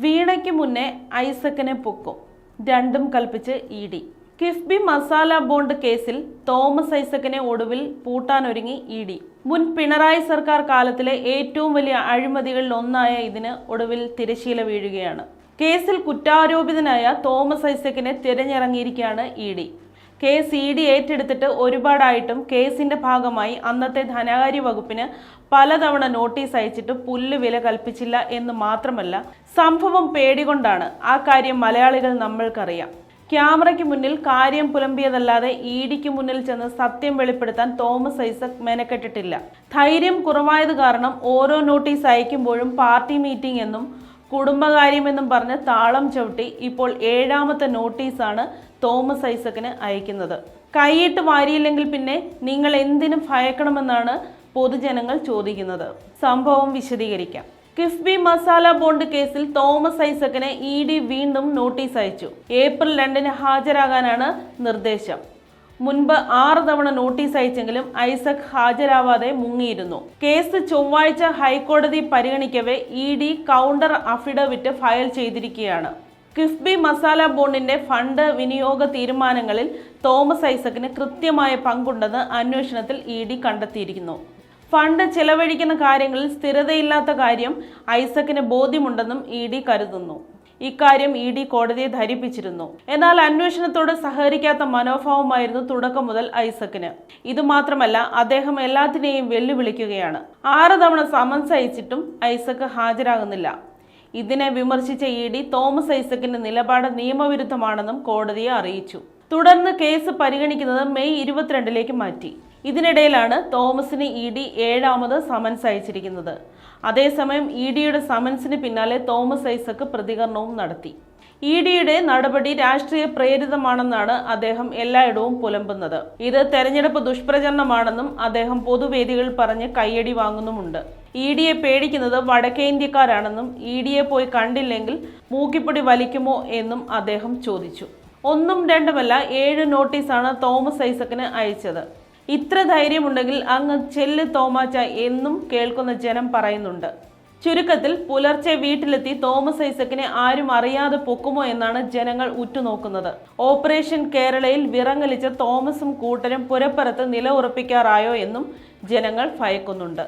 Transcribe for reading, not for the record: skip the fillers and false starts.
വീണയ്ക്ക് മുന്നേ ഐസക്കിനെ പൊക്കും, രണ്ടും കൽപ്പിച്ച് ഇ.ഡി. കിഫ്ബി മസാല ബോണ്ട് കേസിൽ തോമസ് ഐസക്കിനെ ഒടുവിൽ പൂട്ടാനൊരുങ്ങി ഇ.ഡി. മുൻ പിണറായി സർക്കാർ കാലത്തിലെ ഏറ്റവും വലിയ അഴിമതികളിൽ ഒന്നായ ഇതിന് ഒടുവിൽ തിരശീല വീഴുകയാണ്. കേസിൽ കുറ്റാരോപിതനായ തോമസ് ഐസക്കിനെ തിരഞ്ഞിറങ്ങിയിരിക്കുകയാണ് ഇ.ഡി. Case ED. ഏറ്റെടുത്തിട്ട് ഒരുപാടായിട്ടും കേസിന്റെ ഭാഗമായി അന്നത്തെ ധനകാര്യ വകുപ്പിന് പലതവണ നോട്ടീസ് അയച്ചിട്ട് പുല്ലുവില കൽപ്പിച്ചില്ല എന്ന് മാത്രമല്ല, സംഭവം പേടികൊണ്ടാണ്. ആ കാര്യം മലയാളികൾ നമ്മൾക്കറിയാം. ക്യാമറയ്ക്ക് മുന്നിൽ കാര്യം പുലമ്പിയതല്ലാതെ ഇ.ഡിക്ക് മുന്നിൽ ചെന്ന് സത്യം വെളിപ്പെടുത്താൻ തോമസ് ഐസക് മെനക്കെട്ടിട്ടില്ല. ധൈര്യം കുറവായത് കാരണം ഓരോ നോട്ടീസ് അയക്കുമ്പോഴും പാർട്ടി മീറ്റിംഗ് എന്നും കുടുംബകാര്യമെന്നും പറഞ്ഞ് താളം ചവിട്ടി ഇപ്പോൾ 7ാമത്തെ നോട്ടീസാണ് തോമസ് ഐസക്കിന് അയക്കുന്നത്. കൈയിട്ട് വാരിയില്ലെങ്കിൽ പിന്നെ നിങ്ങൾ എന്തിനും ഭയക്കണമെന്നാണ് പൊതുജനങ്ങൾ ചോദിക്കുന്നത്. സംഭവം വിശദീകരിക്കാം. കിഫ്ബി മസാല ബോണ്ട് കേസിൽ തോമസ് ഐസക്കിന് ഇ.ഡി. വീണ്ടും നോട്ടീസ് അയച്ചു. ഏപ്രിൽ 2-ന് ഹാജരാകാനാണ് നിർദ്ദേശം. മുൻപ് 6 തവണ നോട്ടീസ് അയച്ചെങ്കിലും ഐസക് ഹാജരാവാതെ മുങ്ങിയിരുന്നു. കേസ് ചൊവ്വാഴ്ച ഹൈക്കോടതി പരിഗണിക്കവേ ഇ.ഡി. കൗണ്ടർ അഫിഡവിറ്റ് ഫയൽ ചെയ്തിരിക്കുകയാണ്. കിഫ്ബി മസാല ബോണ്ടിന്റെ ഫണ്ട് വിനിയോഗ തീരുമാനങ്ങളിൽ തോമസ് ഐസക്കിന് കൃത്യമായ പങ്കുണ്ടെന്ന് അന്വേഷണത്തിൽ ഇ.ഡി. കണ്ടെത്തിയിരിക്കുന്നു. ഫണ്ട് ചെലവഴിക്കുന്ന കാര്യങ്ങളിൽ സ്ഥിരതയില്ലാത്ത കാര്യം ഐസക്കിന് ബോധ്യമുണ്ടെന്നും ഇ.ഡി. കരുതുന്നു. ഇക്കാര്യം ഇ.ഡി. കോടതിയെ ധരിപ്പിച്ചിരുന്നു. എന്നാൽ അന്വേഷണത്തോട് സഹകരിക്കാത്ത മനോഭാവമായിരുന്നു തുടക്കം മുതൽ ഐസക്കിന്. ഇതുമാത്രമല്ല, അദ്ദേഹം എല്ലാത്തിനെയും വെല്ലുവിളിക്കുകയാണ്. 6 തവണ സമൻസ് അയച്ചിട്ടും ഐസക് ഹാജരാകുന്നില്ല. ഇതിനെ വിമർശിച്ച ഇ.ഡി. തോമസ് ഐസക്കിന്റെ നിലപാട് നിയമവിരുദ്ധമാണെന്നും കോടതിയെ അറിയിച്ചു. തുടർന്ന് കേസ് പരിഗണിക്കുന്നത് മെയ് 22-ലേക്ക് മാറ്റി. ഇതിനിടയിലാണ് തോമസിന് ഇ.ഡി. 7ാമത് സമൻസ് അയച്ചിരിക്കുന്നത്. അതേസമയം ഇ.ഡിയുടെ സമൻസിന് പിന്നാലെ തോമസ് ഐസക് പ്രതികരണവും നടത്തി. ഇ.ഡിയുടെ നടപടി രാഷ്ട്രീയ പ്രേരിതമാണെന്നാണ് അദ്ദേഹം എല്ലായിടവും പുലമ്പുന്നത്. ഇത് തെരഞ്ഞെടുപ്പ് ദുഷ്പ്രചരണമാണെന്നും അദ്ദേഹം പൊതുവേദികളിൽ പറഞ്ഞ് കയ്യടി വാങ്ങുന്നുമുണ്ട്. ഇ.ഡിയെ പേടിക്കുന്നത് വടക്കേ ഇന്ത്യക്കാരാണെന്നും ഇ.ഡിയെ പോയി കണ്ടില്ലെങ്കിൽ മൂക്കിപ്പൊടി വലിക്കുമോ എന്നും അദ്ദേഹം ചോദിച്ചു. 1ഉം 2ഉമല്ല 7 നോട്ടീസാണ് തോമസ് ഐസക്കിന് അയച്ചത്. ഇത്ര ധൈര്യമുണ്ടെങ്കിൽ അങ്ങ് ചെല്ല് തോമാച്ച എന്നും കേൾക്കുന്ന ജനം പറയുന്നുണ്ട്. ചുരുക്കത്തിൽ പുലർച്ചെ വീട്ടിലെത്തി തോമസ് ഐസക്കിനെ ആരും അറിയാതെ പൊക്കുമോ എന്നാണ് ജനങ്ങൾ ഉറ്റുനോക്കുന്നത്. ഓപ്പറേഷൻ കേരളയിൽ വിറങ്ങലിച്ച തോമസും കൂട്ടരും പുരപ്പുറത്ത് നില ഉറപ്പിക്കാറായോ എന്നും ജനങ്ങൾ ഭയക്കുന്നുണ്ട്.